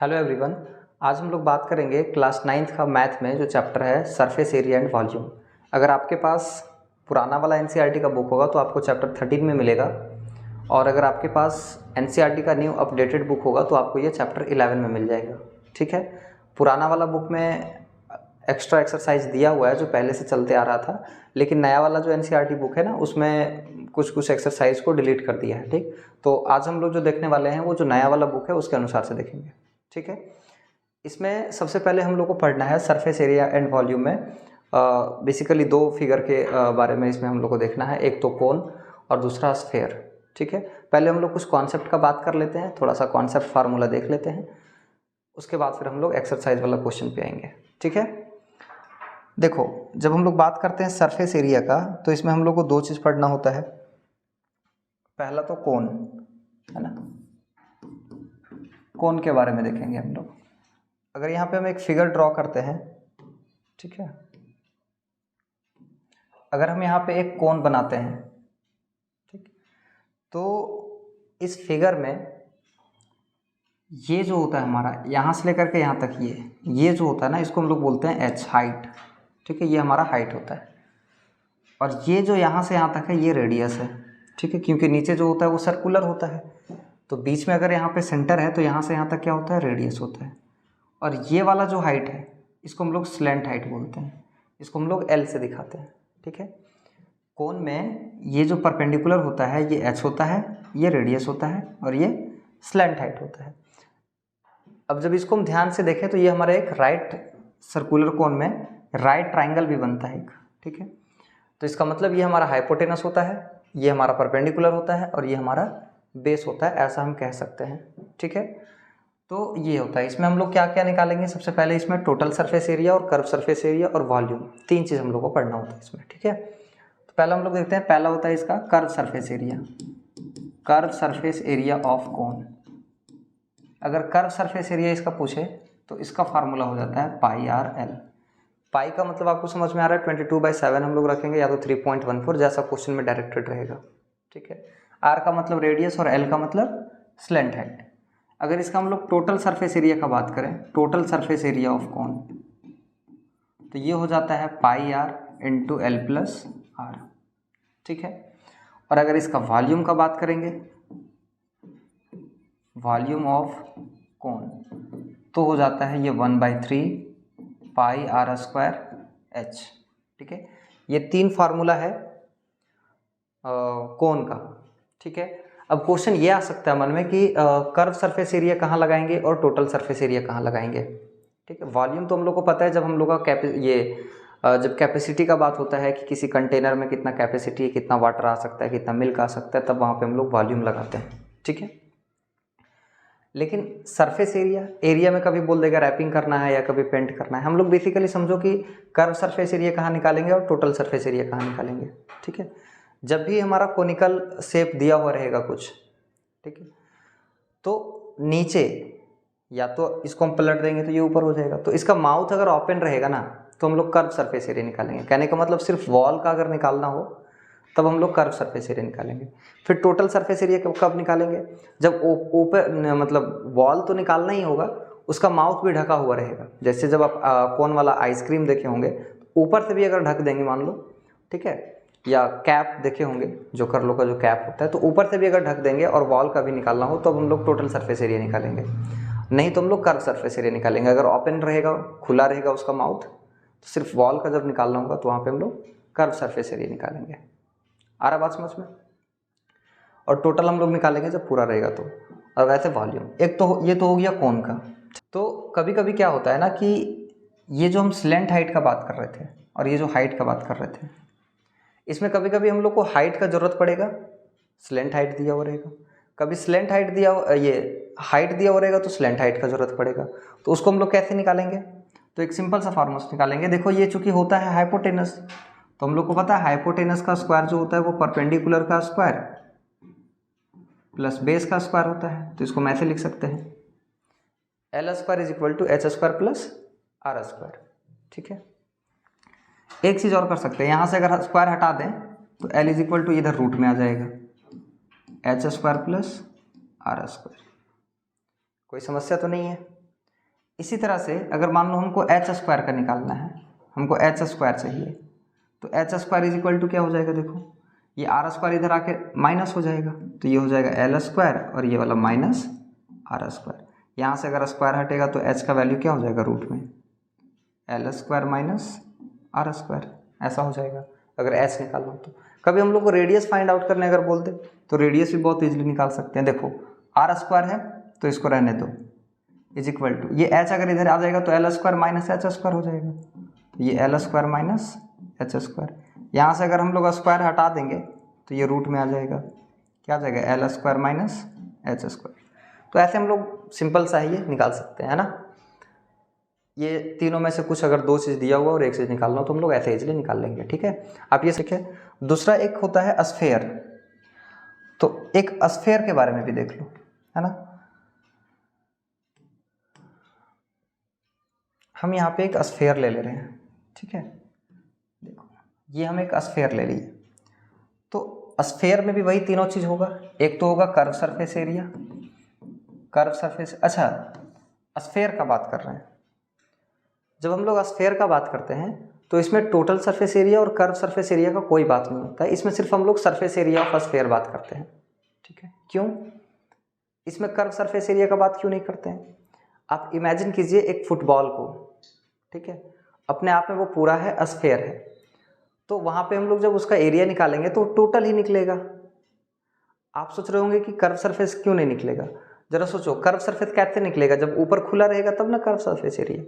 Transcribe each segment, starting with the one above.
Hello everyone. आज हम लोग बात करेंगे क्लास 9th का मैथ में जो चैप्टर है सरफेस एरिया एंड वॉल्यूम। अगर आपके पास पुराना वाला एनसीईआरटी का बुक होगा तो आपको चैप्टर 13 में मिलेगा, और अगर आपके पास एनसीईआरटी का न्यू अपडेटेड बुक होगा तो आपको ये चैप्टर 11 में मिल जाएगा। ठीक है, पुराना वाला बुक में एक्स्ट्रा एक्सरसाइज दिया हुआ है जो पहले से चलते आ रहा था, लेकिन नया वाला जो एनसीईआरटी बुक है ना उसमें कुछ एक्सरसाइज को डिलीट कर दिया है। ठीक, तो आज हम लोग जो देखने वाले हैं वो जो नया वाला बुक है उसके अनुसार से देखेंगे। ठीक है, इसमें सबसे पहले हम लोग को पढ़ना है सरफेस एरिया एंड वॉल्यूम में बेसिकली दो फिगर के बारे में इसमें हम लोग को देखना है, एक तो कोन और दूसरा स्फेयर। ठीक है, पहले हम लोग कुछ कॉन्सेप्ट का बात कर लेते हैं, थोड़ा सा कॉन्सेप्ट फार्मूला देख लेते हैं, उसके बाद फिर हम लोग एक्सरसाइज वाला क्वेश्चन पे आएंगे। ठीक है, देखो जब हम लोग बात करते हैं सरफेस एरिया का तो इसमें हम लोग को दो चीज़ पढ़ना होता है। पहला तो कोन है ना, कोन के बारे में देखेंगे हम लोग। अगर यहाँ पे हम एक फिगर ड्रॉ करते हैं, ठीक है, अगर हम यहाँ पे एक कोन बनाते हैं, ठीक, तो इस फिगर में ये जो होता है हमारा यहाँ से लेकर के यहाँ तक ये जो होता है ना इसको हम लोग बोलते हैं एच, हाइट। ठीक है, ये हमारा हाइट होता है, और ये जो यहाँ से यहाँ तक है ये रेडियस है। ठीक है, क्योंकि नीचे जो होता है वो सर्कुलर होता है, तो बीच में अगर यहाँ पे सेंटर है तो यहाँ से यहाँ तक क्या होता है, रेडियस होता है। और ये वाला जो हाइट है इसको हम लोग स्लैंट हाइट बोलते हैं, इसको हम लोग एल से दिखाते हैं। ठीक है, कोन में ये जो परपेंडिकुलर होता है ये एच होता है, ये रेडियस होता है, और ये स्लैंट हाइट होता है। अब जब इसको हम ध्यान से देखें तो ये हमारा एक राइट सर्कुलर कोन में राइट ट्राइंगल भी बनता है एक। ठीक है, तो इसका मतलब ये हमारा हाइपोटेनस होता है, ये हमारा परपेंडिकुलर होता है, और ये हमारा बेस होता है, ऐसा हम कह सकते हैं। ठीक है, तो ये होता है। इसमें हम लोग क्या क्या निकालेंगे, सबसे पहले इसमें टोटल सरफेस एरिया और कर्व सरफेस एरिया और वॉल्यूम, तीन चीज़ हम लोग को पढ़ना होता है इसमें। ठीक है, तो पहला हम लोग देखते हैं, पहला होता है इसका curve surface area, curve surface area of कोन। अगर कर्व सरफेस एरिया इसका पूछे तो इसका फार्मूला हो जाता है पाई आर एल। पाई का मतलब आपको समझ में आ रहा है 22/7 हम लोग रखेंगे, या तो 3.14 जैसा क्वेश्चन में डायरेक्टेड रहेगा। ठीक है, आर का मतलब रेडियस और एल का मतलब स्लैंट हाइट। अगर इसका हम लोग टोटल सरफेस एरिया का बात करें, total surface area of cone, तो ये हो जाता है pi R into L plus R. ठीक है, और अगर इसका वॉल्यूम का बात करेंगे, वॉल्यूम ऑफ कोन, तो हो जाता है ये 1/3 पाई आर स्क्वायर एच। ठीक है, ये तीन फार्मूला है कोन का। ठीक है, अब क्वेश्चन ये आ सकता है मन में कि कर्व सरफेस एरिया कहाँ लगाएंगे और टोटल सरफेस एरिया कहाँ लगाएंगे। ठीक है, वॉल्यूम तो हम लोग को पता है, जब हम लोग का जब कैपेसिटी का बात होता है कि किसी कंटेनर में कितना कैपेसिटी है, कितना वाटर आ सकता है, कितना मिल्क आ सकता है, तब वहाँ पे हम लोग वॉल्यूम लगाते हैं। ठीक है, लेकिन सरफेस एरिया में कभी बोल देगा रैपिंग करना है या कभी पेंट करना है। हम लोग बेसिकली समझो कि कर्व सरफेस एरिया कहाँ निकालेंगे और टोटल सरफेस एरिया कहाँ निकालेंगे। ठीक है, जब भी हमारा कोनिकल शेप दिया हुआ रहेगा कुछ, ठीक है, तो नीचे या तो इसको हम पलट देंगे तो ये ऊपर हो जाएगा, तो इसका माउथ अगर ओपन रहेगा ना तो हम लोग कर्व सरफेस एरिया निकालेंगे। कहने का मतलब सिर्फ वॉल का अगर निकालना हो तब हम लोग कर्व सरफेस एरिया निकालेंगे। फिर टोटल सरफेस एरिया कब निकालेंगे, जब ऊपर मतलब वॉल तो निकालना ही होगा, उसका माउथ भी ढका हुआ रहेगा। जैसे जब आप कौन वाला आइसक्रीम देखे होंगे, ऊपर से भी अगर ढक देंगे मान लो, ठीक है, या कैप देखे होंगे जो कर्लो का जो कैप होता है, तो ऊपर से भी अगर ढक देंगे और वॉल का भी निकालना हो तो अब हम लोग टोटल सरफेस एरिया निकालेंगे, नहीं तो हम लोग कर्व सरफेस एरिया निकालेंगे। अगर ओपन रहेगा, खुला रहेगा उसका माउथ, तो सिर्फ वॉल का जब निकालना होगा तो वहाँ पे हम लोग कर्व सरफेस एरिया निकालेंगे। आ रहा बात समझ में? और टोटल हम लोग निकालेंगे जब पूरा रहेगा तो। और वैसे वॉल्यूम, एक तो ये तो हो गया कोन का। तो कभी कभी क्या होता है ना कि ये जो हम स्लैंट हाइट का बात कर रहे थे और ये जो हाइट का बात कर रहे थे, इसमें कभी कभी हम लोग को हाइट का ज़रूरत पड़ेगा, स्लैंट हाइट दिया हुआ रहेगा, कभी स्लैंट हाइट दिया ये हाइट दिया हुआ रहेगा तो स्लैंट हाइट का ज़रूरत पड़ेगा। तो उसको हम लोग कैसे निकालेंगे, तो एक सिंपल सा फार्मूला निकालेंगे। देखो ये चूंकि होता है हाइपोटेनस, तो हम लोग को पता है हाइपोटेनस का स्क्वायर जो होता है वो परपेंडिकुलर का स्क्वायर प्लस बेस का स्क्वायर होता है, तो इसको मैं ऐसे लिख सकते हैं L square is equal to H square plus R square. ठीक है, एक चीज़ और कर सकते हैं, यहाँ से अगर स्क्वायर हटा दें तो एल इज इक्वल टू इधर रूट में आ जाएगा H square plus R square. कोई समस्या तो नहीं है? इसी तरह से अगर मान लो हमको एच स्क्वायर का निकालना है, हमको एच स्क्वायर चाहिए, तो H square is equal to क्या हो जाएगा, देखो ये आर स्क्वायर इधर आके माइनस हो जाएगा, तो ये हो जाएगा एल स्क्वायर और ये वाला माइनस आर स्क्वायर। यहाँ से अगर स्क्वायर हटेगा तो एच का वैल्यू क्या हो जाएगा, रूट में L square minus R square, ऐसा हो जाएगा अगर एच निकालना हो तो। कभी हम लोग को रेडियस फाइंड आउट करने अगर बोल दे तो रेडियस भी बहुत इजीली निकाल सकते हैं। देखो आर स्क्वायर है तो इसको रहने दो, इज इक्वल टू ये एच अगर इधर आ जाएगा तो L square minus H square हो जाएगा, तो ये L square minus H square. यहाँ से अगर हम लोग स्क्वायर हटा देंगे तो ये रूट में आ जाएगा, क्या आ जाएगा, L square minus H square. तो ऐसे हम लोग सिंपल सा ही ये निकाल सकते हैं, है ना। ये तीनों में से कुछ अगर दो चीज़ दिया हुआ और एक चीज़ निकालना हो तो हम लोग ऐसे इजीली निकाल लेंगे, ठीक है। आप ये सीखें। दूसरा एक होता है स्फेयर, तो एक स्फेयर के बारे में भी देख लो, है ना। हम यहाँ पे एक स्फेयर ले ले रहे हैं, ठीक है। देखो ये हम एक स्फेयर ले लिए, तो स्फेयर में भी वही तीनों चीज़ होगा। एक तो होगा curve surface area, curve surface, अच्छा स्फेयर का बात कर रहे हैं। जब हम लोग स्फेयर का बात करते हैं तो इसमें टोटल सरफेस एरिया और कर्व सरफेस एरिया का कोई बात नहीं होता है, इसमें सिर्फ हम लोग सरफेस एरिया ऑफ स्फेयर बात करते हैं, ठीक है। क्यों इसमें कर्व सरफेस एरिया का बात क्यों नहीं करते हैं। आप इमेजिन कीजिए एक फुटबॉल को, ठीक है, अपने आप में वो पूरा है, स्फेयर है, तो वहाँ पे हम लोग जब उसका एरिया निकालेंगे तो टोटल ही निकलेगा। आप सोच रहे होंगे कि कर्व सरफेस क्यों नहीं निकलेगा, जरा सोचो कर्व सरफेस कैसे निकलेगा, जब ऊपर खुला रहेगा तब ना कर्व सरफेस एरिया।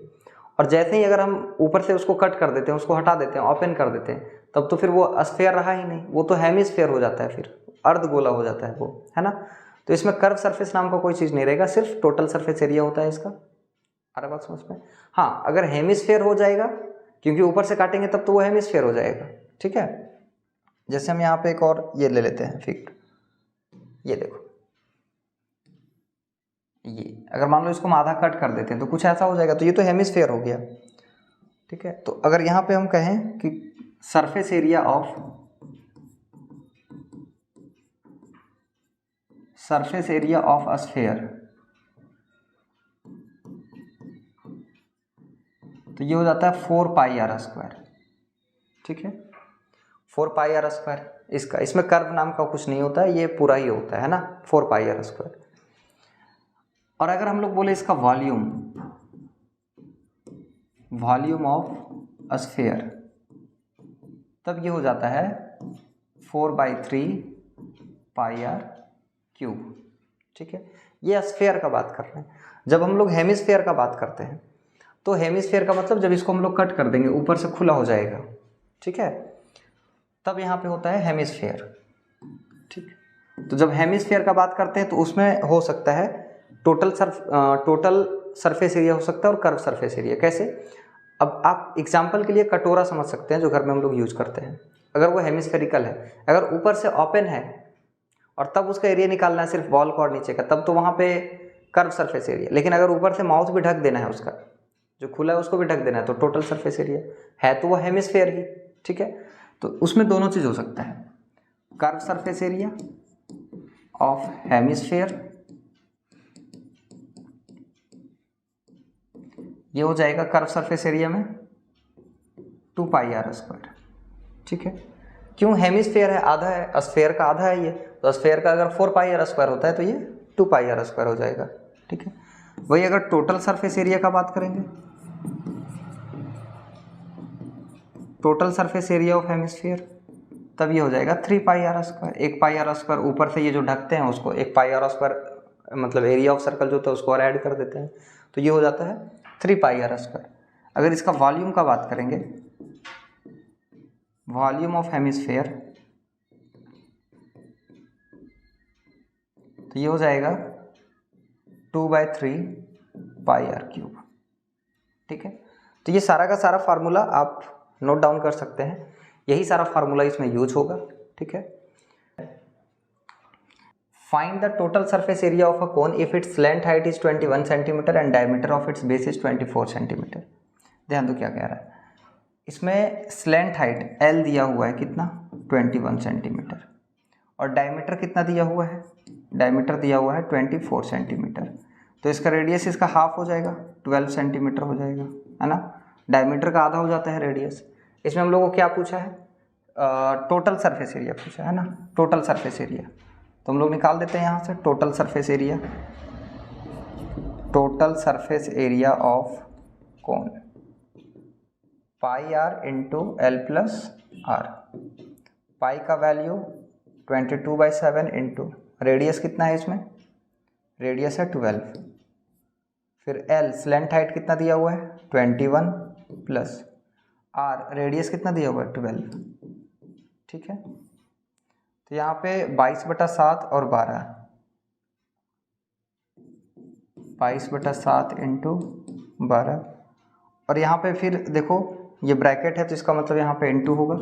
और जैसे ही अगर हम ऊपर से उसको कट कर देते हैं, उसको हटा देते हैं, ओपन कर देते हैं, तब तो फिर वो स्फेयर रहा ही नहीं, वो तो हेमिस्फेयर हो जाता है, फिर अर्धगोला हो जाता है वो, है ना। तो इसमें कर्व सरफेस नाम का कोई चीज़ नहीं रहेगा, सिर्फ टोटल सरफेस एरिया होता है इसका। आ रहा बात समझ में। हाँ अगर हेमिस्फेयर हो जाएगा, क्योंकि ऊपर से काटेंगे तब तो वो हेमिस्फेयर हो जाएगा, ठीक है। जैसे हम यहाँ पे एक और ये ले लेते हैं फिगर, ये देखो, ये अगर मान लो इसको हम आधा कट कर देते हैं तो कुछ ऐसा हो जाएगा, तो ये तो हेमिस्फेयर हो गया, ठीक है। तो अगर यहाँ पे हम कहें कि surface area of a sphere, तो ये हो जाता है 4 पाई आर स्क्वायर, ठीक है। 4 पाई आर स्क्वायर इसका, इसमें कर्व नाम का कुछ नहीं होता है, ये पूरा ही होता है ना, 4 पाई आर स्क्वायर। और अगर हम लोग बोले इसका वॉल्यूम ऑफ स्फेयर, तब ये हो जाता है 4/3 पाई आर क्यूब, ठीक है। ये स्फेयर का बात कर रहे हैं। जब हम लोग हेमिस्फेयर का बात करते हैं तो हेमिस्फेयर का मतलब जब इसको हम लोग कट कर देंगे ऊपर से खुला हो जाएगा, ठीक है, तब यहाँ पे होता है हेमिस्फेयर, ठीक। तो जब हेमिस्फेयर का बात करते हैं तो उसमें हो सकता है टोटल सरफेस एरिया हो सकता है और कर्व सरफेस एरिया। कैसे, अब आप एग्जाम्पल के लिए कटोरा समझ सकते हैं जो घर में हम लोग यूज करते हैं। अगर वो हेमिस्फेरिकल है, अगर ऊपर से ओपन है और तब उसका एरिया निकालना है सिर्फ वॉल का और नीचे का, तब तो वहाँ पे कर्व सरफेस एरिया। लेकिन अगर ऊपर से माउथ भी ढक देना है, उसका जो खुला है उसको भी ढक देना है, तो टोटल सरफेस एरिया है तो वो हेमिस्फेयर ही, ठीक है। तो उसमें दोनों चीज़ हो सकता है, curve surface area of hemisphere, ये हो जाएगा कर्व सरफेस एरिया में 2 पाई आर स्क्वायर, ठीक है। क्यों, हेमिस्फेयर है, आधा है, स्फेयर का आधा है ये, तो स्फेयर का अगर 4 पाई आर स्क्वायर होता है तो ये 2 पाई आर स्क्वायर हो जाएगा, ठीक है। वही अगर टोटल सरफेस एरिया का बात करेंगे, total surface area of hemisphere, तब ये हो जाएगा 3 pi R square. 1 pi R square ऊपर से ये जो ढकते हैं उसको 1 पाई आर स्क्वायर मतलब एरिया ऑफ सर्कल जो होता है उसको और ऐड कर देते हैं, तो ये हो जाता है 3 पाई आर स्क्वायर। अगर इसका वॉल्यूम का बात करेंगे, वॉल्यूम ऑफ हेमिस्फेयर, तो ये हो जाएगा 2/3 पाई आर क्यूब, ठीक है। तो ये सारा का सारा फार्मूला आप नोट डाउन कर सकते हैं, यही सारा फार्मूला इसमें यूज होगा, ठीक है। Find the total surface area of a cone if its length height is 21 centimetre and diameter of its base is 24 centimetre. ध्यान दो क्या कह रहा है, इसमें स्लैंट हाइट L दिया हुआ है कितना, 21 सेंटीमीटर, और डायमीटर कितना दिया हुआ है, डायमीटर दिया हुआ है 24 सेंटीमीटर। तो इसका रेडियस इसका हाफ हो जाएगा, 12 सेंटीमीटर हो जाएगा, है ना। डायमीटर का आधा हो जाता है रेडियस। इसमें हम लोगों को क्या पूछा है, टोटल सरफेस एरिया पूछा है ना, टोटल सरफेस एरिया। तो हम लोग निकाल देते हैं यहाँ से total surface area, total surface area of cone pi R into L plus R. Pi का वैल्यू 22/7 इंटू रेडियस कितना है इसमें, रेडियस है 12, फिर एल स्लेंट हाइट कितना दिया हुआ है 21 प्लस आर रेडियस कितना दिया हुआ है 12, ठीक है। तो यहाँ पे 22/7 और 12, 22/7 इंटू 12, और यहाँ पे फिर देखो ये ब्रैकेट है तो इसका मतलब यहाँ पे इंटू होगा,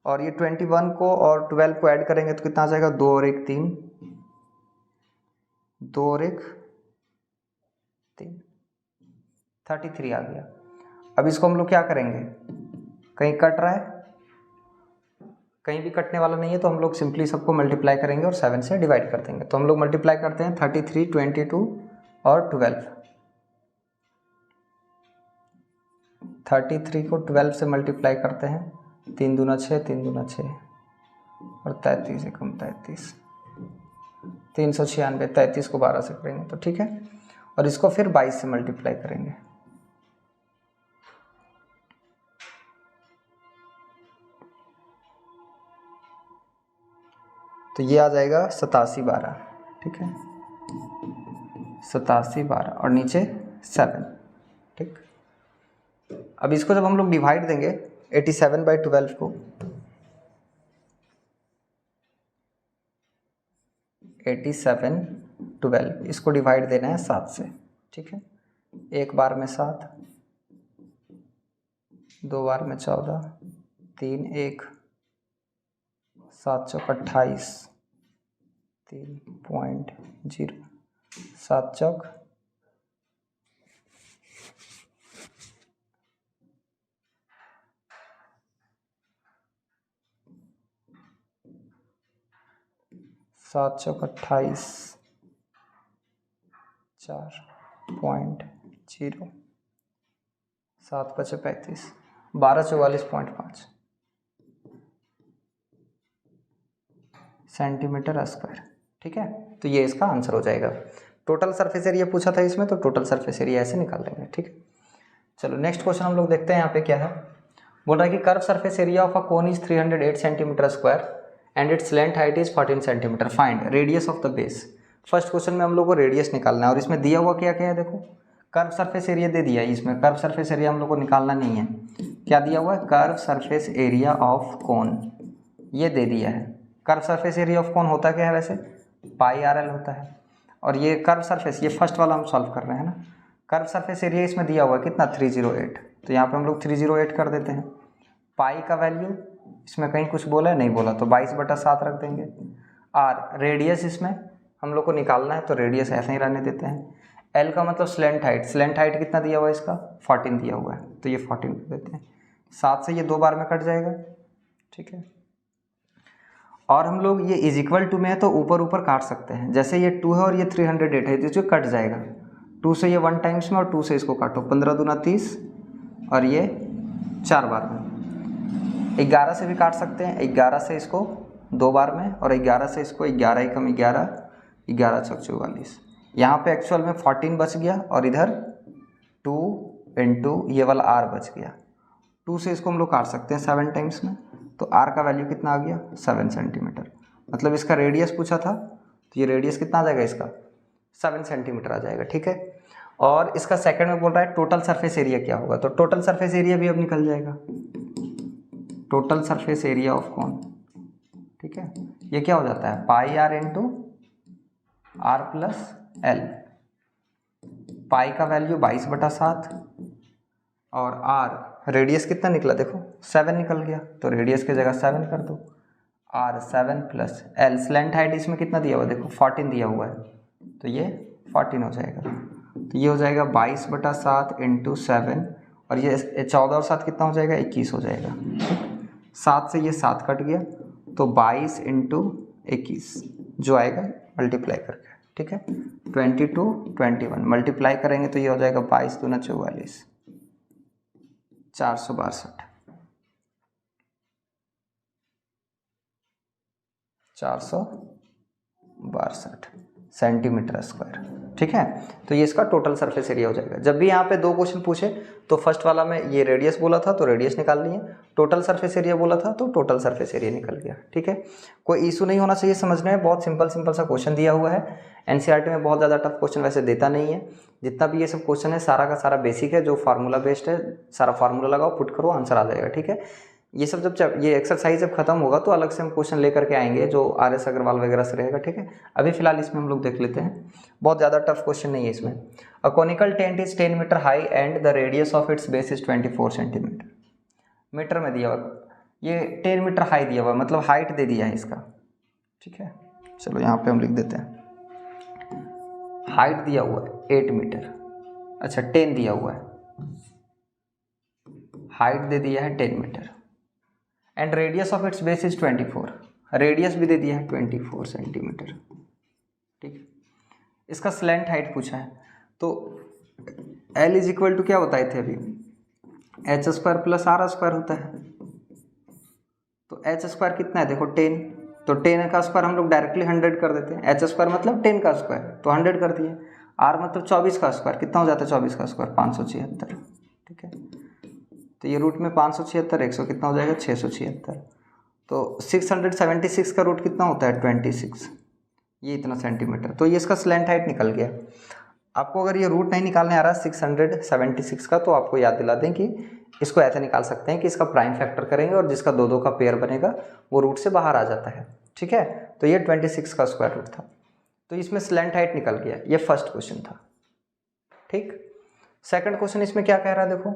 और ये 21 को और 12 को ऐड करेंगे तो कितना आ जाएगा, 2 और 1 3, 2 और 1 3, 33 आ गया। अब इसको हम लोग क्या करेंगे, कहीं कट रहा है, कहीं भी कटने वाला नहीं है, तो हम लोग सिंपली सबको मल्टीप्लाई करेंगे और 7 से डिवाइड कर देंगे। तो हम लोग मल्टीप्लाई करते हैं 33, 22 और 12। 33 को 12 से मल्टीप्लाई करते हैं, 3 दूना 6, 3 दूना 6 और 33 एकम 33, 396। 33 को 12 से करेंगे तो ठीक है, और इसको फिर 22 से मल्टीप्लाई करेंगे। तो ये आ जाएगा 87/12, ठीक है, 87/12 और नीचे 7, ठीक। अब इसको जब हम लोग डिवाइड देंगे 87/12 को, 87/12 इसको डिवाइड देना है 7 से, ठीक है। एक बार में 7, 2 बार में 14, 3 1, 7 चौक 28, 3.0, 7 चौक 28, 4.0, 7 × 35, 1244.5 सेंटीमीटर स्क्वायर, ठीक है। तो ये इसका आंसर हो जाएगा। टोटल सरफेस एरिया पूछा था इसमें, तो टोटल सरफेस एरिया ऐसे निकाल लेंगे, ठीक है। चलो नेक्स्ट क्वेश्चन हम लोग देखते हैं यहाँ पे क्या है। बोल रहा है कि curve surface area of a cone is 308 centimetre square and its length height is 14 centimetre, find radius of the base. First question में हम लोग को रेडियस निकालना है, और इसमें दिया हुआ क्या क्या है, देखो कर्व सरफेस एरिया दे दिया है, इसमें कर्व सरफेस एरिया हम लोग को निकालना नहीं है। क्या दिया हुआ है, कर्व सरफेस एरिया ऑफ कोन, ये दे दिया है। कर्व सरफेस एरिया ऑफ कोन होता क्या है वैसे, पाई आर एल होता है। और ये कर्व सरफेस, ये फर्स्ट वाला हम सॉल्व कर रहे हैं ना। कर्व सरफेस एरिया इसमें दिया हुआ है कितना 308, तो यहाँ पे हम लोग 308 कर देते हैं। पाई का वैल्यू इसमें कहीं कुछ बोला है, नहीं बोला, तो 22/7 रख देंगे। आर रेडियस इसमें हम लोग को निकालना है, तो रेडियस ऐसे ही रहने देते हैं। एल का मतलब स्लेंट हाइट, स्लेंट हाइट कितना दिया हुआ है इसका 14 दिया हुआ है, तो ये 14 कर देते हैं। 7 से ये 2 बार में कट जाएगा, ठीक है। और हम लोग ये इज इक्वल टू में है तो ऊपर ऊपर काट सकते हैं, जैसे ये 2 है और ये 308 है, तो इसको कट जाएगा। 2 से ये 1 टाइम्स में और 2 से इसको काटो, 15 दूना 30 और ये 4 बार में। 11 से भी काट सकते हैं, 11 से इसको 2 बार में, और 11 से इसको 11 एकम 11, 11 चौक 44। यहाँ पे एक्चुअल में 14 बच गया, और इधर 2 इंटू ये वाला आर बच गया। 2 से इसको हम लोग काट सकते हैं 7 टाइम्स में, तो आर का वैल्यू कितना आ गया 7 सेंटीमीटर। मतलब इसका रेडियस पूछा था, तो ये रेडियस कितना आ जाएगा इसका 7 सेंटीमीटर आ जाएगा, ठीक है। और इसका सेकंड में बोल रहा है टोटल सरफेस एरिया क्या होगा, तो टोटल सरफेस एरिया भी अब निकल जाएगा, total surface area of cone, ठीक है। ये क्या हो जाता है pi R into R plus L. Pi का वैल्यू 22/7 और आर रेडियस कितना निकला, देखो 7 निकल गया, तो रेडियस की जगह 7 कर दो। R 7 plus L slant height इसमें कितना दिया हुआ है, देखो 14 दिया हुआ है, तो ये 14 हो जाएगा। तो ये हो जाएगा 22/7 इंटू 7, और ये 14 और 7 कितना हो जाएगा 21 हो जाएगा। 7 से ये 7 कट गया, तो 22 इंटू 21 जो आएगा मल्टीप्लाई करके, ठीक है। 22 21 मल्टीप्लाई करेंगे तो ये हो जाएगा 22 दूना 44, 462 सेंटीमीटर स्क्वायर, ठीक है। तो ये इसका टोटल सरफेस एरिया हो जाएगा। जब भी यहाँ पे दो क्वेश्चन पूछे तो फर्स्ट वाला में ये रेडियस बोला था तो रेडियस निकाल लिए, टोटल सरफेस एरिया बोला था तो टोटल सरफेस एरिया निकल गया, ठीक है। कोई इशू नहीं होना चाहिए समझने में, बहुत सिंपल सा क्वेश्चन दिया हुआ है। एनसीईआरटी में बहुत ज़्यादा टफ क्वेश्चन वैसे देता नहीं है। जितना भी ये सब क्वेश्चन है सारा का सारा बेसिक है, जो फार्मूला बेस्ड है, सारा फार्मूला लगाओ, पुट करो, आंसर आ जाएगा, ठीक है। ये सब जब ये एक्सरसाइज जब खत्म होगा तो अलग से हम क्वेश्चन लेकर के आएंगे जो RS अग्रवाल वगैरह से रहेगा, ठीक है। अभी फिलहाल इसमें हम लोग देख लेते हैं, बहुत ज़्यादा टफ क्वेश्चन नहीं है इसमें। A conical tent is 10 metre high and the radius of its base is 24 centimetre. Metre में दिया हुआ, ये 10 मीटर हाई दिया हुआ, मतलब हाइट दे दिया है इसका, ठीक है। चलो यहाँ पे हम लिख देते हैं, हाइट दिया हुआ है 8 मीटर, अच्छा 10 दिया हुआ है, हाइट दे दिया है 10 metre and radius of its base is 24, radius भी दे दिया है 24 सेंटीमीटर, ठीक है। इसका स्लैंट हाइट पूछा है तो L इज इक्वल टू क्या बताए थे अभी, h square plus R square होता है। तो h स्क्वायर कितना है देखो 10, तो 10 का स्क्वायर हम लोग डायरेक्टली 100 कर देते हैं, h स्क्वायर मतलब 10 का स्क्वायर तो 100 कर दिए, R मतलब 24 का स्क्वायर, कितना हो जाता है 24 का स्क्वायर 576, ठीक है। तो ये रूट में 576 100 कितना हो जाएगा 676, तो 676 का रूट कितना होता है 26, ये इतना सेंटीमीटर। तो ये इसका स्लैंट हाइट निकल गया। आपको अगर ये रूट नहीं निकालने आ रहा 676 का तो आपको याद दिला दें कि इसको ऐसे निकाल सकते हैं कि इसका प्राइम फैक्टर करेंगे और जिसका दो दो का पेयर बनेगा वो रूट से बाहर आ जाता है, ठीक है। तो ये 26 का स्क्वायर रूट था, तो इसमें स्लैंट हाइट निकल गया। ये फर्स्ट क्वेश्चन था, ठीक। सेकंड क्वेश्चन इसमें क्या कह रहा है देखो,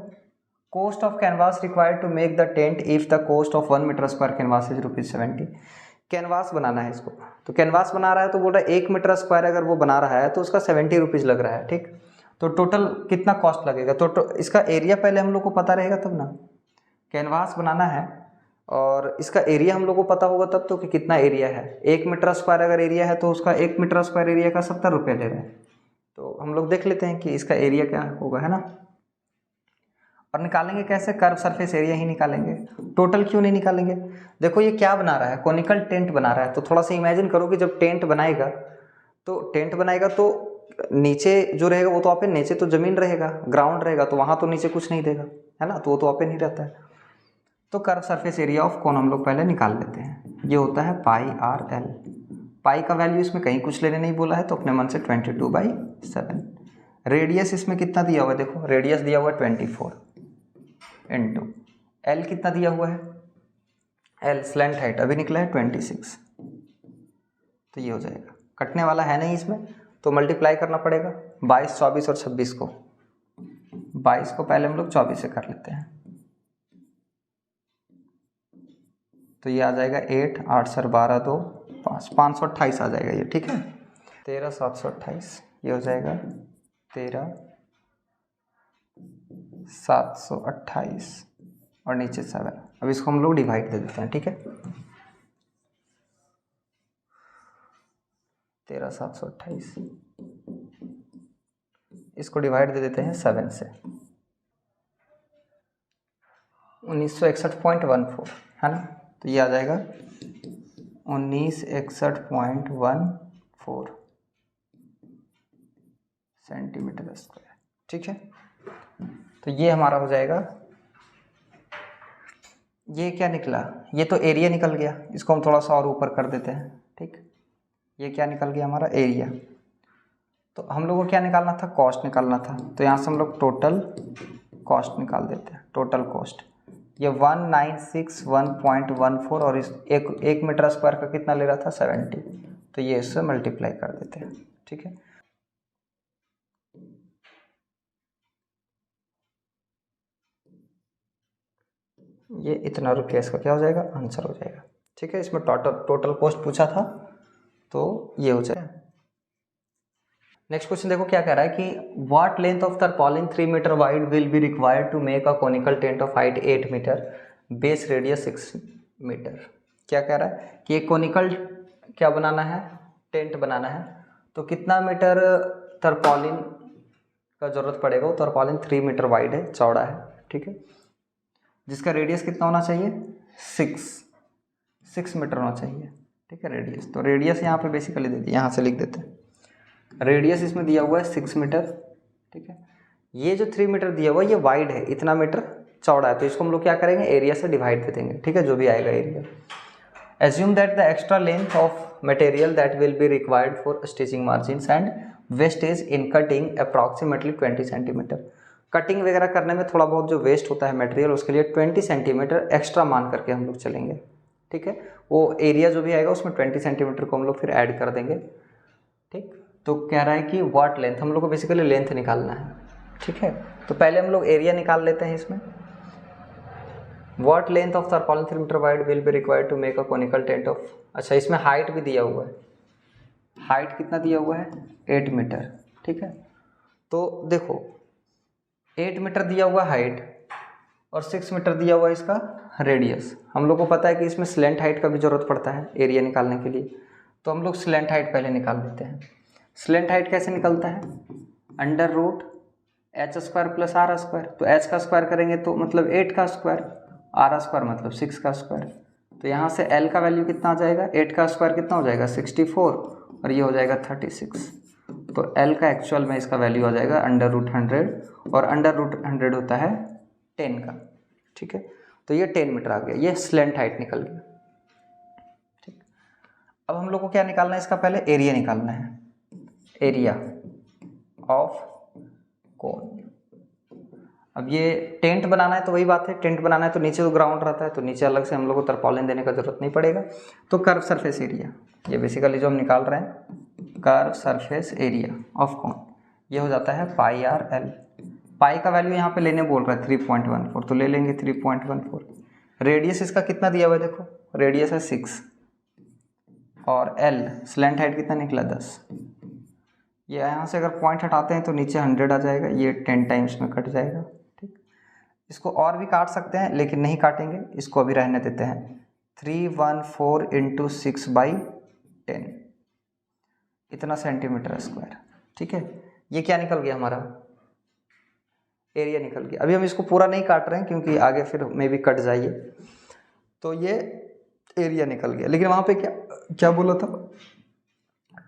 cost of canvas required to make the tent if the cost of 1 metre square canvas is ₹70। Canvas बनाना है इसको, तो कैनवास बना रहा है तो बोल रहा है 1 मीटर स्क्वायर अगर वो बना रहा है तो उसका 70 रुपीज़ लग रहा है, ठीक। तो टोटल कितना कॉस्ट लगेगा, तो इसका एरिया पहले हम लोग को पता रहेगा तब ना, कैनवास बनाना है और इसका एरिया हम लोग को पता होगा तब तो कि कितना एरिया है। 1 मीटर स्क्वायर अगर एरिया है तो उसका 1 मीटर स्क्वायर एरिया का 70 रुपये ले रहे हैं। तो हम लोग देख लेते हैं कि इसका एरिया क्या होगा, है ना। और निकालेंगे कैसे, कर्व सरफेस एरिया ही निकालेंगे, टोटल क्यों नहीं निकालेंगे। देखो ये क्या बना रहा है, कॉनिकल टेंट बना रहा है, तो थोड़ा सा इमेजिन करो कि जब टेंट बनाएगा तो नीचे जो रहेगा वो तो ओपन, नीचे तो जमीन रहेगा, ग्राउंड रहेगा, तो वहाँ तो नीचे कुछ नहीं देगा, है ना, तो वो तो ओपन ही रहता है। तो curve surface area of cone हम लोग पहले निकाल लेते हैं, ये होता है πRL। पाई का वैल्यू इसमें कहीं कुछ लेने नहीं बोला है तो अपने मन से 22/7। रेडियस इसमें कितना दिया हुआ है देखो, रेडियस दिया हुआ है 24 इंटू L कितना दिया हुआ है, L स्लैंट हाइट अभी निकला है 26, तो ये हो जाएगा, कटने वाला है नहीं इसमें तो मल्टीप्लाई करना पड़ेगा 22, 24 और 26 को। 22 को पहले हम लोग 24 से कर लेते हैं, तो ये आ जाएगा 8, 8 सर 12, 2 5, 528 आ जाएगा ये, ठीक है। 13,728 ये हो जाएगा 13,728 और नीचे 7। अब इसको हम लोग डिवाइड दे देते हैं, ठीक है। 13,728 इसको डिवाइड दे देते हैं 7 से, 1961.14 है ना, तो ये आ जाएगा 1961.14 सेंटीमीटर स्क्वायर, ठीक है। तो ये हमारा हो जाएगा, ये क्या निकला, ये तो एरिया निकल गया, इसको हम थोड़ा सा और ऊपर कर देते हैं, ठीक। ये क्या निकल गया हमारा एरिया। तो हम लोगों को क्या निकालना था, कॉस्ट निकालना था, तो यहाँ से हम लोग टोटल कॉस्ट निकाल देते हैं। टोटल कॉस्ट ये 1961.14 और इस एक मीटर स्क्वायर का कितना ले रहा था 70, तो ये इससे मल्टीप्लाई कर देते हैं, ठीक है। ये इतना रुपया इसका क्या हो जाएगा, आंसर हो जाएगा, ठीक है। इसमें टोटल कॉस्ट पूछा था तो ये हो जाएगा। नेक्स्ट क्वेश्चन देखो क्या कह रहा है कि what length of tarpaulin 3 metre wide will be required to make a conical tent of height 8 metre, base radius 6 metre. क्या कह रहा है कि एक कॉनिकल क्या बनाना है, टेंट बनाना है, तो कितना मीटर तरपॉलिन का ज़रूरत पड़ेगा? वो तरपॉलिन 3 मीटर वाइड है, चौड़ा है, ठीक है, जिसका रेडियस कितना होना चाहिए? 6 मीटर होना चाहिए, ठीक है रेडियस। तो रेडियस यहाँ पे बेसिकली दे दिया, यहाँ से लिख देते हैं, रेडियस इसमें दिया हुआ है 6 मीटर, ठीक है। ये जो 3 मीटर दिया हुआ है ये वाइड है, इतना मीटर चौड़ा है, तो इसको हम लोग क्या करेंगे? एरिया से डिवाइड दे देंगे, ठीक है, जो भी आएगा area. Assume that the extra length of material that will be required for stitching margins and wastage in cutting approximately 20 centimetre. Cutting वगैरह करने में थोड़ा बहुत जो वेस्ट होता है मटेरियल, उसके लिए 20 सेंटीमीटर एक्स्ट्रा मान करके हम लोग चलेंगे, ठीक है। वो एरिया जो भी आएगा उसमें 20 सेंटीमीटर को हम लोग फिर ऐड कर देंगे, ठीक। तो कह रहा है कि व्हाट लेंथ, हम लोग को बेसिकली लेंथ निकालना है, ठीक है। तो पहले हम लोग एरिया निकाल लेते हैं इसमें। What length of tarpaulin 3 metre wide will be required to make a conical tent of, अच्छा इसमें हाइट भी दिया हुआ है, हाइट कितना दिया हुआ है? 8 मीटर, ठीक है। तो देखो 8 मीटर दिया हुआ हाइट और 6 मीटर दिया हुआ इसका रेडियस। हम लोग को पता है कि इसमें स्लेंट हाइट का भी ज़रूरत पड़ता है एरिया निकालने के लिए, तो हम लोग स्लेंट हाइट पहले निकाल देते हैं। स्लेंट हाइट कैसे निकलता है? Under root h² plus r²। तो h का स्क्वायर करेंगे तो मतलब 8 का स्क्वायर, r² मतलब 6 का स्क्वायर। तो यहाँ से l का वैल्यू कितना आ जाएगा? 8 का स्क्वायर कितना हो जाएगा? 64, और ये हो जाएगा 36। तो l का एक्चुअल में इसका वैल्यू आ जाएगा √100, और √100 होता है 10 का, ठीक है। तो ये 10 मीटर आ गया, ये स्लेंट हाइट निकल गया, ठीक। अब हम लोग को क्या निकालना है? इसका पहले एरिया निकालना है, एरिया ऑफ कोन। अब ये टेंट बनाना है तो वही बात है, टेंट बनाना है तो नीचे तो ग्राउंड रहता है, तो नीचे अलग से हम लोग को तरपॉलिन देने का जरूरत नहीं पड़ेगा। तो कर्व सरफेस एरिया, ये बेसिकली जो हम निकाल रहे हैं कर्व सरफेस एरिया ऑफ कोन, ये हो जाता है πr/l। पाई का वैल्यू यहाँ पे लेने बोल रहा है 3.14, तो ले लेंगे 3.14। रेडियस इसका कितना दिया हुआ है? देखो रेडियस है 6, और l स्लेंट हाइट कितना निकला? 10। ये यहाँ से अगर पॉइंट हटाते हैं तो नीचे 100 आ जाएगा, ये 10 टाइम्स में कट जाएगा, ठीक। इसको और भी काट सकते हैं लेकिन नहीं काटेंगे, इसको अभी रहने देते हैं। 314 × 6/10 इतना सेंटीमीटर स्क्वायर, ठीक है। ये क्या निकल गया? हमारा एरिया निकल गया। अभी हम इसको पूरा नहीं काट रहे हैं क्योंकि आगे फिर मे भी कट जाइए। तो ये एरिया निकल गया, लेकिन वहाँ पे क्या बोला था?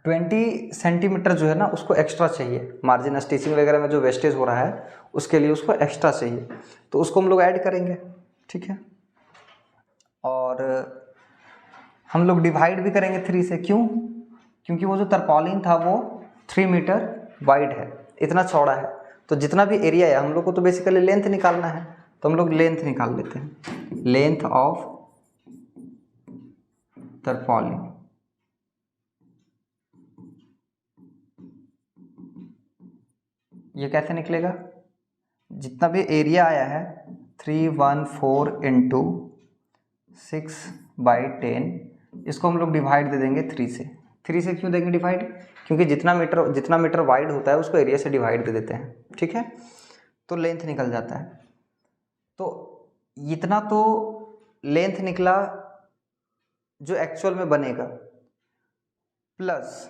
20 सेंटीमीटर जो है ना उसको एक्स्ट्रा चाहिए, मार्जिन स्टिचिंग वगैरह में जो वेस्टेज हो रहा है उसके लिए उसको एक्स्ट्रा चाहिए, तो उसको हम लोग ऐड करेंगे, ठीक है। और हम लोग डिवाइड भी करेंगे 3 से। क्यों? क्योंकि वो जो तरपॉलिन था वो 3 मीटर वाइड है, इतना चौड़ा है, तो जितना भी एरिया है हम लोग को तो बेसिकली लेंथ निकालना है, तो हम लोग लेंथ निकाल लेते हैं, लेंथ ऑफ तरपॉलिन। ये कैसे निकलेगा? जितना भी एरिया आया है 314 × 6/10, इसको हम लोग डिवाइड दे देंगे 3 से। 3 से क्यों देंगे डिवाइड? क्योंकि जितना मीटर वाइड होता है उसको एरिया से डिवाइड दे देते हैं, ठीक है। तो लेंथ निकल जाता है। तो इतना तो लेंथ निकला जो एक्चुअल में बनेगा, प्लस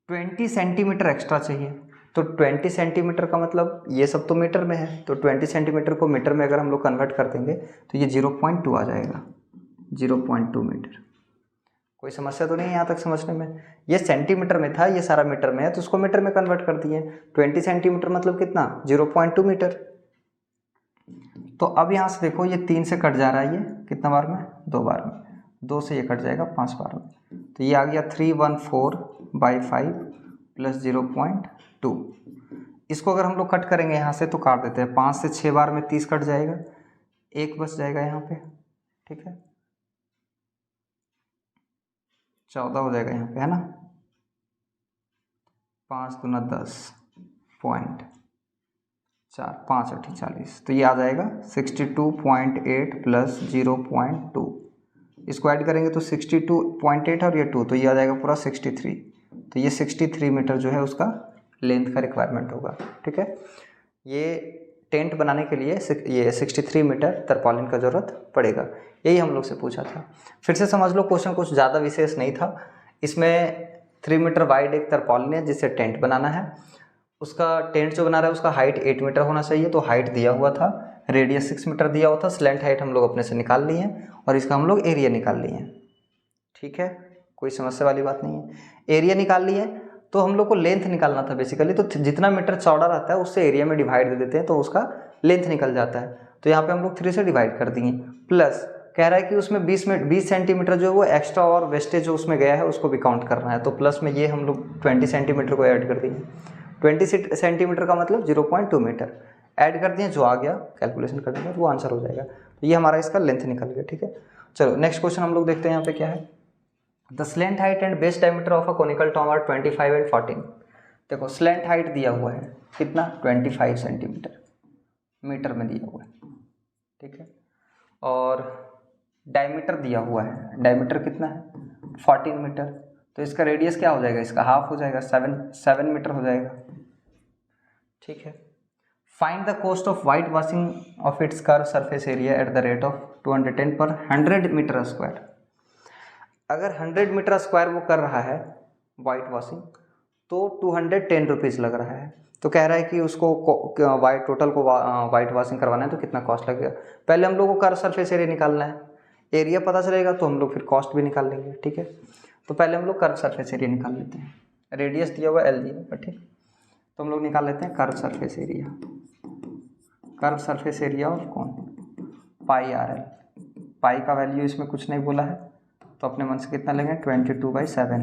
20 सेंटीमीटर एक्स्ट्रा चाहिए। तो 20 सेंटीमीटर का मतलब ये सब तो मीटर में है, तो 20 सेंटीमीटर को मीटर में अगर हम लोग कन्वर्ट कर देंगे तो ये 0.2 आ जाएगा, 0.2 मीटर। कोई समस्या तो नहीं है यहाँ तक समझने में? ये सेंटीमीटर में था, ये सारा मीटर में है, तो उसको मीटर में कन्वर्ट कर दिए। 20 सेंटीमीटर मतलब कितना? 0.2 मीटर। तो अब यहाँ से देखो ये 3 से कट जा रहा है, ये कितना बार में? 2 बार में। 2 से ये कट जाएगा 5 बार में, तो ये आ गया 314/5 प्लस 0.2। इसको अगर हम लोग कट करेंगे यहाँ से तो काट देते हैं, 5 से 6 बार में 30 कट जाएगा, 1 बच जाएगा यहाँ पे, ठीक है। 14 हो जाएगा यहाँ पे, है ना। 5 दूना 10 पॉइंट 4, 5 8 40, तो ये आ जाएगा 62.8 प्लस 0.2। इसको ऐड करेंगे तो 62.8 और ये 2, तो ये आ जाएगा पूरा 63। तो ये 63 मीटर जो है उसका लेंथ का रिक्वायरमेंट होगा, ठीक है। ये टेंट बनाने के लिए ये 63 मीटर तरपॉलिन का ज़रूरत पड़ेगा, यही हम लोग से पूछा था। फिर से समझ लो, क्वेश्चन कुछ ज़्यादा विशेष नहीं था। इसमें 3 मीटर वाइड एक तरपॉलिन है जिससे टेंट बनाना है। उसका टेंट जो बना रहा है उसका हाइट 8 मीटर होना चाहिए, तो हाइट दिया हुआ था, रेडियस 6 मीटर दिया हुआ था, स्लैंट हाइट हम लोग अपने से निकाल लिए हैं और इसका हम लोग एरिया निकाल लिए हैं। ठीक है, कोई समस्या वाली बात नहीं है। एरिया निकाल लिए तो हम लोग को लेंथ निकालना था बेसिकली, तो जितना मीटर चौड़ा रहता है उससे एरिया में डिवाइड दे देते हैं तो उसका लेंथ निकल जाता है। तो यहाँ पे हम लोग 3 से डिवाइड कर दिए, प्लस कह रहा है कि उसमें 20 सेंटीमीटर जो है वो एक्स्ट्रा और वेस्टेज जो उसमें गया है उसको भी काउंट करना है, तो प्लस में ये हम लोग 20 सेंटीमीटर को ऐड कर दिए। 20 सेंटीमीटर का मतलब 0.2 मीटर ऐड कर दिए, जो आ गया कैलकुलेशन करने के बाद वो आंसर हो जाएगा। तो ये हमारा इसका लेंथ निकल गया। ठीक है, चलो नेक्स्ट क्वेश्चन हम लोग देखते हैं यहाँ पे क्या है। The slant height and base diameter of a conical tomb are 25 and 14। देखो स्लैंट हाइट दिया हुआ है कितना, 25 सेंटीमीटर मीटर में दिया हुआ है। ठीक है, और डायमीटर दिया हुआ है, डायमीटर कितना है 14 मीटर, तो इसका रेडियस क्या हो जाएगा, इसका हाफ हो जाएगा, 7 मीटर हो जाएगा। ठीक है, find the cost of white washing of its curve surface area at the rate of 210 पर 100 मीटर स्क्वायर। अगर 100 मीटर स्क्वायर वो कर रहा है वाइट वॉशिंग तो 210 रुपीज़ लग रहा है। तो कह रहा है कि उसको वाइट टोटल को वाइट वॉशिंग करवाना है तो कितना कॉस्ट लगेगा। पहले हम लोग को कर्व सरफेस एरिया निकालना है, एरिया पता चलेगा तो हम लोग फिर कॉस्ट भी निकाल लेंगे। ठीक है, तो पहले हम लोग कर्व सरफेस एरिया निकाल लेते हैं। रेडियस दिया हुआ एल दिया हुआ, ठीक, तो हम लोग निकाल लेते हैं curve surface area. Curve surface area of कौन, पाई आर एल। पाई का वैल्यू इसमें कुछ नहीं बोला है तो अपने मन से कितना लेंगे 22/7।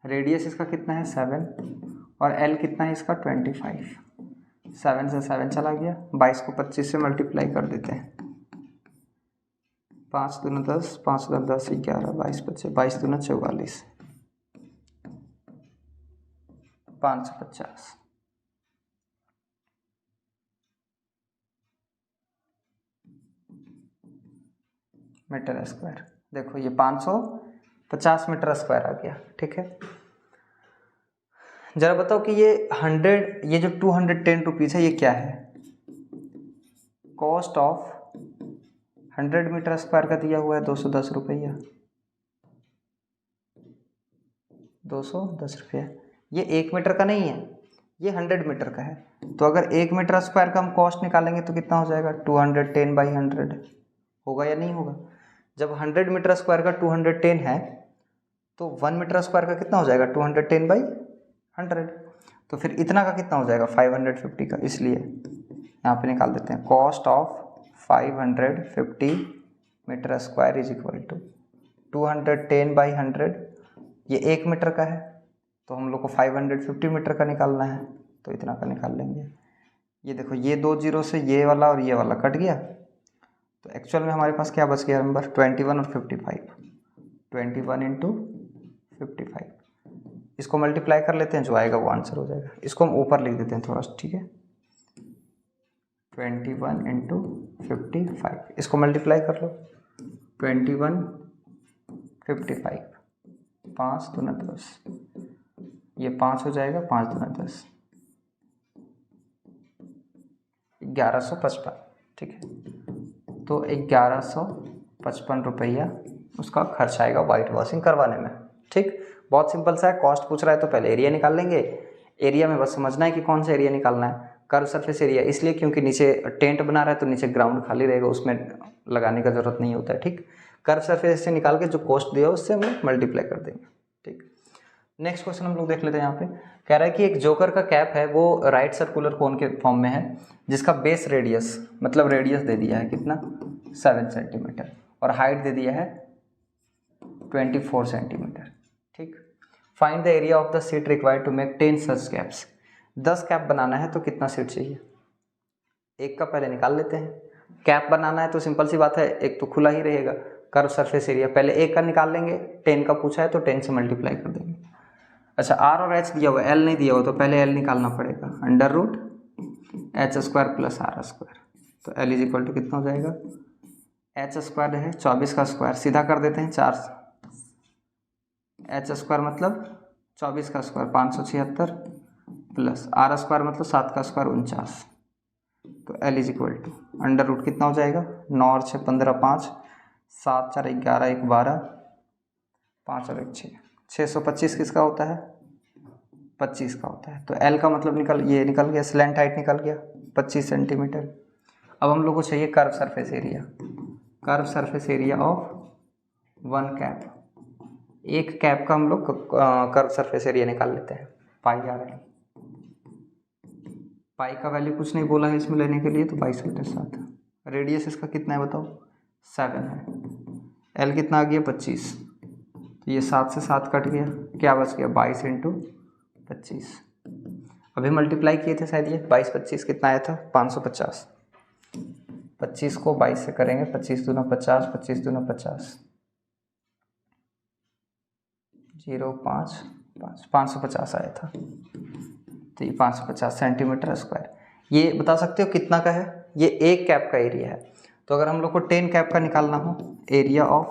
रेडियस इसका कितना है 7 और एल कितना है इसका 25। 7 से 7 चला गया, 22 को 25 से मल्टीप्लाई कर देते हैं। 5 दूना 10, 5 दूना 10, 11, 22 25, 22 दूना 44, 550 मीटर स्क्वायर। देखो ये 550 मीटर स्क्वायर आ गया। ठीक है, जरा बताओ कि ये 100, ये जो 210 रुपीज़ है ये क्या है, कॉस्ट ऑफ 100 मीटर स्क्वायर का दिया हुआ है 210 रुपया, 210 रुपया। ये 1 मीटर का नहीं है, ये 100 मीटर का है। तो अगर 1 मीटर स्क्वायर का हम कॉस्ट निकालेंगे तो कितना हो जाएगा 210/100 होगा या नहीं होगा। जब 100 मीटर स्क्वायर का 210 है तो 1 मीटर स्क्वायर का कितना हो जाएगा 210/100, तो फिर इतना का कितना हो जाएगा 550 का। इसलिए यहाँ पे निकाल देते हैं cost of 550 metre square is equal to 210/100। ये 1 मीटर का है तो हम लोग को 550 मीटर का निकालना है, तो इतना का निकाल लेंगे। ये देखो ये 2 जीरो से ये वाला और ये वाला कट गया, तो एक्चुअल में हमारे पास क्या बच गया नंबर 21 और 55। 21 इंटू 55, इसको मल्टीप्लाई कर लेते हैं, जो आएगा वो आंसर हो जाएगा। इसको हम ऊपर लिख देते हैं थोड़ा सा, ठीक है। 21 इंटू 55, इसको मल्टीप्लाई कर लो, 21 55, 5 दूना 10, ये 5 हो जाएगा, 5 दूना 10, 1155। ठीक है, तो 1155 रुपया उसका खर्च आएगा वाइट वॉशिंग करवाने में। ठीक, बहुत सिंपल सा है। कॉस्ट पूछ रहा है तो पहले एरिया निकाल लेंगे। एरिया में बस समझना है कि कौन सा एरिया निकालना है। कर्व सरफेस एरिया इसलिए क्योंकि नीचे टेंट बना रहा है तो नीचे ग्राउंड खाली रहेगा, उसमें लगाने का जरूरत नहीं होता है। ठीक, कर्व सरफेस से निकाल के जो कॉस्ट दिया उससे हम मल्टीप्लाई कर देंगे। ठीक, नेक्स्ट क्वेश्चन हम लोग देख लेते हैं। यहाँ पे कह रहा है कि एक जोकर का कैप है, वो राइट सर्कुलर कोन के फॉर्म में है, जिसका बेस रेडियस मतलब रेडियस दे दिया है कितना 7 सेंटीमीटर और हाइट दे दिया है 24 सेंटीमीटर। ठीक, find the area of the sheet required to make 10 such caps. 10 cap बनाना है तो कितना सीट चाहिए, एक का पहले निकाल लेते हैं। कैप बनाना है तो सिंपल सी बात है, एक तो खुला ही रहेगा कर्व सरफेस एरिया, पहले एक का निकाल लेंगे, 10 का पूछा है तो 10 से मल्टीप्लाई कर देंगे। अच्छा, आर और एच दिया हुआ, एल नहीं दिया हुआ, तो पहले एल निकालना पड़ेगा, √h² प्लस r²। तो एल इज इक्वल टू कितना हो जाएगा, h² है 24 का स्क्वायर, सीधा कर देते हैं 4, h² मतलब 24 का स्क्वायर 576 प्लस r² मतलब 7 का स्क्वायर 49। तो एल इज इक्वल टू √ कितना हो जाएगा 9 और 6 15, 5 7 4 11 1 12, 5 और 1 6, 625 किसका होता है? 25 का होता है। तो एल का मतलब निकल गया, स्लैंट हाइट निकल गया 25 सेंटीमीटर। अब हम लोग को चाहिए curve surface area. Curve surface area of one cap, एक कैप का हम लोग कर्व सरफेस एरिया निकाल लेते हैं। पाई आ रहा है, पाई का वैल्यू कुछ नहीं बोला है इसमें लेने के लिए, तो 22/7। रेडियस इसका कितना है बताओ? 7 है। एल कितना आ गया? 25। तो ये 7 से 7 कट गया, क्या बच गया? 22 × 25। अभी मल्टीप्लाई किए थे शायद, ये 22-25 कितना आया था? 550। 25 को 22 से करेंगे, 25 दूना 50, 25 दूना 50, 0.5 550 आया था। तो ये 550 सेंटीमीटर स्क्वायर। ये बता सकते हो कितना का है? ये एक कैप का एरिया है। तो अगर हम लोग को 10 कैप का निकालना हो, एरिया ऑफ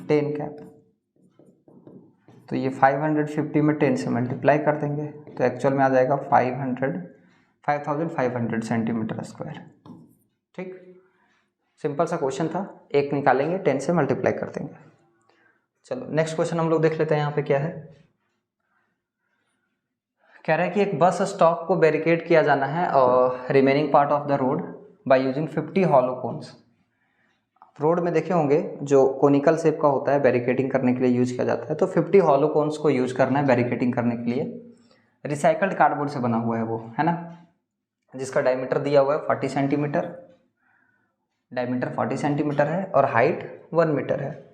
10 कैप, तो ये 550 में 10 से मल्टीप्लाई कर देंगे, तो एक्चुअल में आ जाएगा 5500 सेंटीमीटर स्क्वायर। ठीक, सिंपल सा क्वेश्चन था, एक निकालेंगे 10 से मल्टीप्लाई कर देंगे। चलो नेक्स्ट क्वेश्चन हम लोग देख लेते हैं। यहाँ पे क्या है? कह रहा है कि एक बस स्टॉप को बैरिकेड किया जाना है और remaining part of the road by using 50 hollow cones. Road में देखे होंगे जो कोनिकल शेप का होता है, बैरिकेडिंग करने के लिए यूज किया जाता है। तो 50 हॉलो कोन्स को यूज करना है बैरिकेडिंग करने के लिए। रिसाइकल्ड कार्डबोर्ड से बना हुआ है वो, है ना, जिसका डायमीटर दिया हुआ है 40 सेंटीमीटर, डायमीटर 40 सेंटीमीटर है और हाइट 1 मीटर है।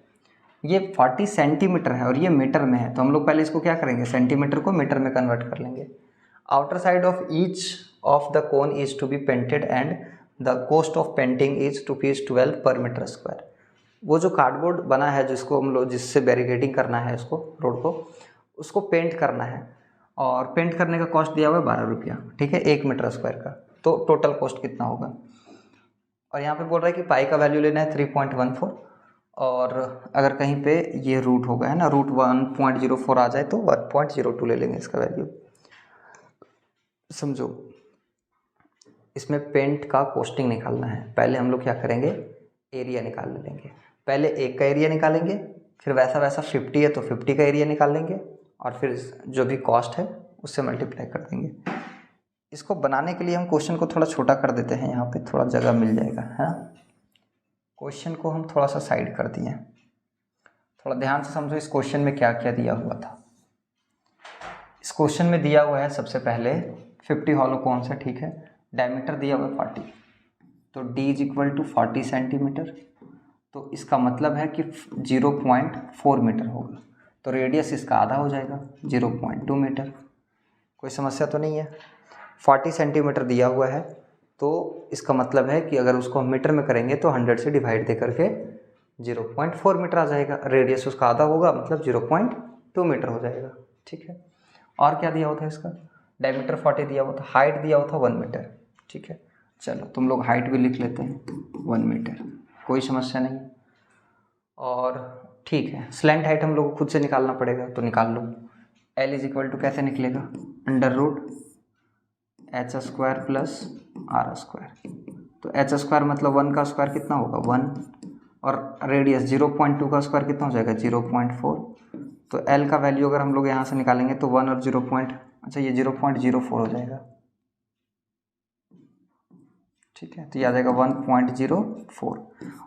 ये 40 सेंटीमीटर है और ये मीटर में है, तो हम लोग पहले इसको क्या करेंगे? सेंटीमीटर को मीटर में कन्वर्ट कर लेंगे। Outer side of each of the cone is to be painted and the cost of painting is ₹12 per metre square. वो जो कार्डबोर्ड बना है जिसको हम लोग, जिससे बैरिकेडिंग करना है इसको, रोड को, उसको पेंट करना है और पेंट करने का कॉस्ट दिया हुआ है 12 रुपया। ठीक है, 1 मीटर स्क्वायर का। तो टोटल कॉस्ट कितना होगा? और यहाँ पे बोल रहा है कि पाई का वैल्यू लेना है 3.14, और अगर कहीं पे ये रूट होगा, है ना, रूट 1.04 आ जाए तो 1.02 ले लेंगे इसका वैल्यू। समझो, इसमें पेंट का कॉस्टिंग निकालना है। पहले हम लोग क्या करेंगे? एरिया निकाल लेंगे। पहले एक का एरिया निकालेंगे, फिर वैसा 50 है तो 50 का एरिया निकाल लेंगे, और फिर जो भी कॉस्ट है उससे मल्टीप्लाई कर देंगे। इसको बनाने के लिए हम क्वेश्चन को थोड़ा छोटा कर देते हैं, यहाँ पे थोड़ा जगह मिल जाएगा, है ना। क्वेश्चन को हम थोड़ा सा साइड कर दिए। थोड़ा ध्यान से समझो इस क्वेश्चन में क्या क्या दिया हुआ था। इस क्वेश्चन में दिया हुआ है सबसे पहले 50 हॉलो कौन सा, ठीक है, डायमीटर दिया हुआ है 40, तो d = 40 सेंटीमीटर, तो इसका मतलब है कि 0.4 मीटर होगा। तो रेडियस इसका आधा हो जाएगा, 0.2 मीटर। कोई समस्या तो नहीं है। 40 सेंटीमीटर दिया हुआ है, तो इसका मतलब है कि अगर उसको हम मीटर में करेंगे तो 100 से डिवाइड दे करके 0.4 मीटर आ जाएगा। रेडियस उसका आधा होगा, मतलब 0.2 मीटर हो जाएगा। ठीक है, और क्या दिया हुआ था इसका? डायमीटर 40 दिया हुआ था, हाइट दिया हुआ था 1 मीटर। ठीक है, चलो तुम लोग हाइट भी लिख लेते हैं 1 मीटर, कोई समस्या नहीं। और ठीक है, स्लैंट हाइट हम लोग को खुद से निकालना पड़ेगा, तो निकाल लो। L = कैसे निकलेगा? √h² + r²। तो h² मतलब 1 का स्क्वायर कितना होगा? 1, और रेडियस 0.2 का स्क्वायर कितना हो जाएगा? 0.4। तो L का वैल्यू अगर हम लोग यहाँ से निकालेंगे तो 1 और 0. ये 0.04 हो जाएगा। ठीक है, तो ये आ जाएगा 1.04।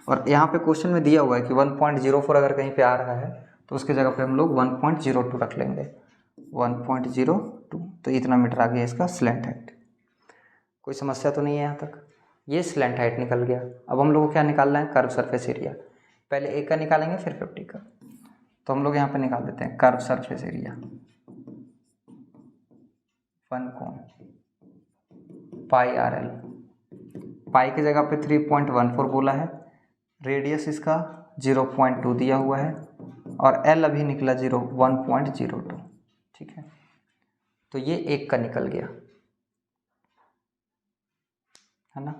और यहाँ पे क्वेश्चन में दिया हुआ है कि 1.04 अगर कहीं पे आ रहा है तो उसके जगह पे हम लोग 1.02 रख लेंगे, 1.02। तो इतना मीटर आ गया इसका स्लैंट हाइट। कोई समस्या तो नहीं है यहाँ तक? ये स्लैंट हाइट निकल गया। अब हम लोग को क्या निकालना है? Curve surface area. पहले एक का निकालेंगे फिर 50 का। तो हम लोग यहाँ पे निकाल देते हैं कर्व सरफेस एरिया। वन कोण πRL, पाई की जगह पे 3.14 बोला है, रेडियस इसका 0.2 दिया हुआ है, और L अभी निकला 1.02। ठीक है, तो ये एक का निकल गया, है ना।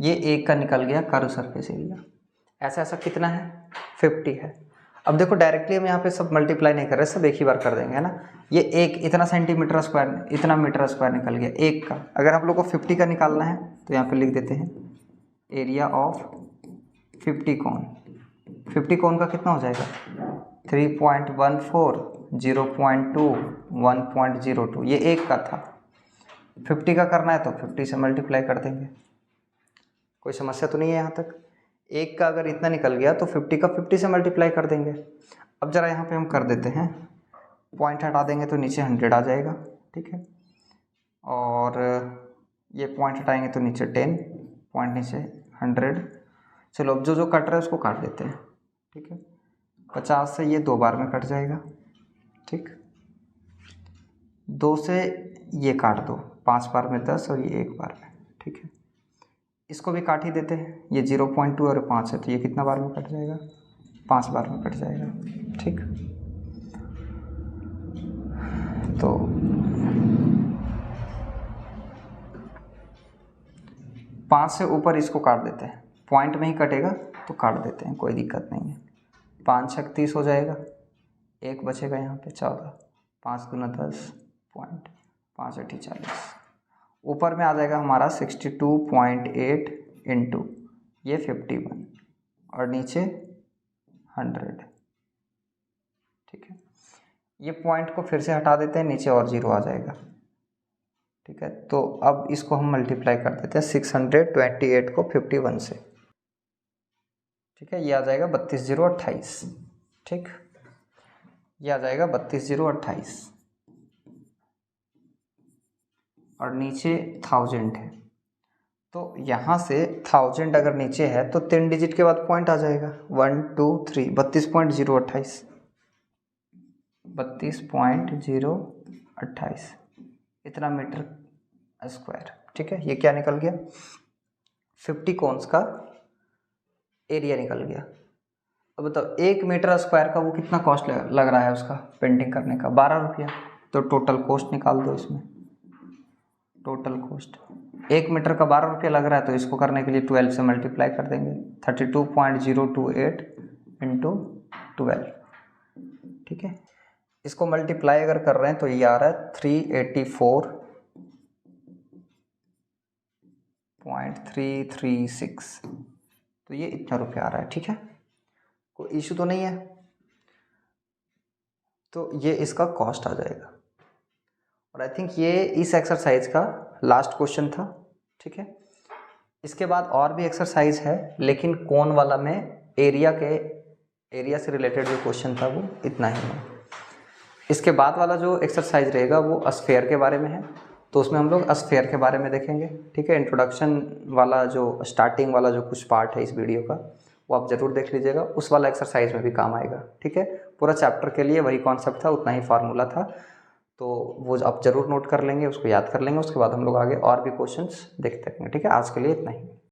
ये एक का निकल गया कर्व सरफेस एरिया। ऐसा ऐसा कितना है? 50 है। अब देखो डायरेक्टली हम यहाँ पे सब मल्टीप्लाई नहीं कर रहे, सब एक ही बार कर देंगे, है ना। ये एक इतना सेंटीमीटर स्क्वायर, इतना मीटर स्क्वायर निकल गया एक का। अगर आप लोग को 50 का निकालना है तो यहाँ पे लिख देते हैं एरिया ऑफ 50 कोन। 50 कोन का कितना हो जाएगा? 3.14, 0.2, 1.02, ये एक का था। 50 का करना है तो 50 से मल्टीप्लाई कर देंगे। कोई समस्या तो नहीं है यहाँ तक? एक का अगर इतना निकल गया तो 50 का 50 से मल्टीप्लाई कर देंगे। अब ज़रा यहाँ पे हम कर देते हैं, पॉइंट हटा देंगे तो नीचे 100 आ जाएगा, ठीक है। और ये पॉइंट हटाएंगे तो नीचे 10, पॉइंट नीचे 100। चलो अब जो जो कट रहा है उसको काट देते हैं, ठीक है। 50 से ये 2 बार में कट जाएगा, ठीक। 2 से ये काट दो, 5 बार में 10 और ये 1 बार में, ठीक है। इसको भी काट ही देते हैं, ये 0.2 और 5 है तो ये कितना बार में कट जाएगा? 5 बार में कट जाएगा, ठीक। तो 5 से ऊपर इसको काट देते हैं, पॉइंट में ही कटेगा तो काट देते हैं, कोई दिक्कत नहीं है। 5 छक 30 हो जाएगा, 1 बचेगा यहाँ पे 14, 5 दूना 10, पॉइंट 5 8 40। ऊपर में आ जाएगा हमारा 62.8 इंटू ये 51 और नीचे 100, ठीक है। ये पॉइंट को फिर से हटा देते हैं, नीचे और 0 आ जाएगा, ठीक है। तो अब इसको हम मल्टीप्लाई कर देते हैं 628 को 51 से, ठीक है। ये आ जाएगा 32,028, ठीक। ये आ जाएगा 32,028 और नीचे 1000 है, तो यहाँ से 1000 अगर नीचे है तो 3 डिजिट के बाद पॉइंट आ जाएगा 1 2 3, 32.028, 32.028 इतना मीटर स्क्वायर, ठीक है। ये क्या निकल गया? 50 कोन्स का एरिया निकल गया। अब बताओ 1 मीटर स्क्वायर का वो कितना कॉस्ट लग रहा है उसका पेंटिंग करने का? 12 रुपया। तो टोटल कॉस्ट निकाल दो इसमें, टोटल कॉस्ट 1 मीटर का 12 रुपया लग रहा है तो इसको करने के लिए 12 से मल्टीप्लाई कर देंगे, 32.028 इंटू 12, ठीक है। इसको मल्टीप्लाई अगर कर रहे हैं तो ये आ रहा है 384.336, तो ये इतना रुपया आ रहा है, ठीक है। कोई इशू तो नहीं है? तो ये इसका कॉस्ट आ जाएगा। और आई थिंक ये इस एक्सरसाइज का लास्ट क्वेश्चन था, ठीक है। इसके बाद और भी एक्सरसाइज है, लेकिन कोन वाला में एरिया से रिलेटेड जो क्वेश्चन था वो इतना ही है। इसके बाद वाला जो एक्सरसाइज रहेगा वो स्फीयर के बारे में है, तो उसमें हम लोग स्फीयर के बारे में देखेंगे, ठीक है। इंट्रोडक्शन वाला जो स्टार्टिंग वाला जो कुछ पार्ट है इस वीडियो का वो आप ज़रूर देख लीजिएगा, उस वाला एक्सरसाइज में भी काम आएगा, ठीक है। पूरा चैप्टर के लिए वही कॉन्सेप्ट था, उतना ही फार्मूला था, तो वो आप ज़रूर नोट कर लेंगे, उसको याद कर लेंगे। उसके बाद हम लोग आगे और भी क्वेश्चंस देखते रहेंगे, ठीक है। आज के लिए इतना ही।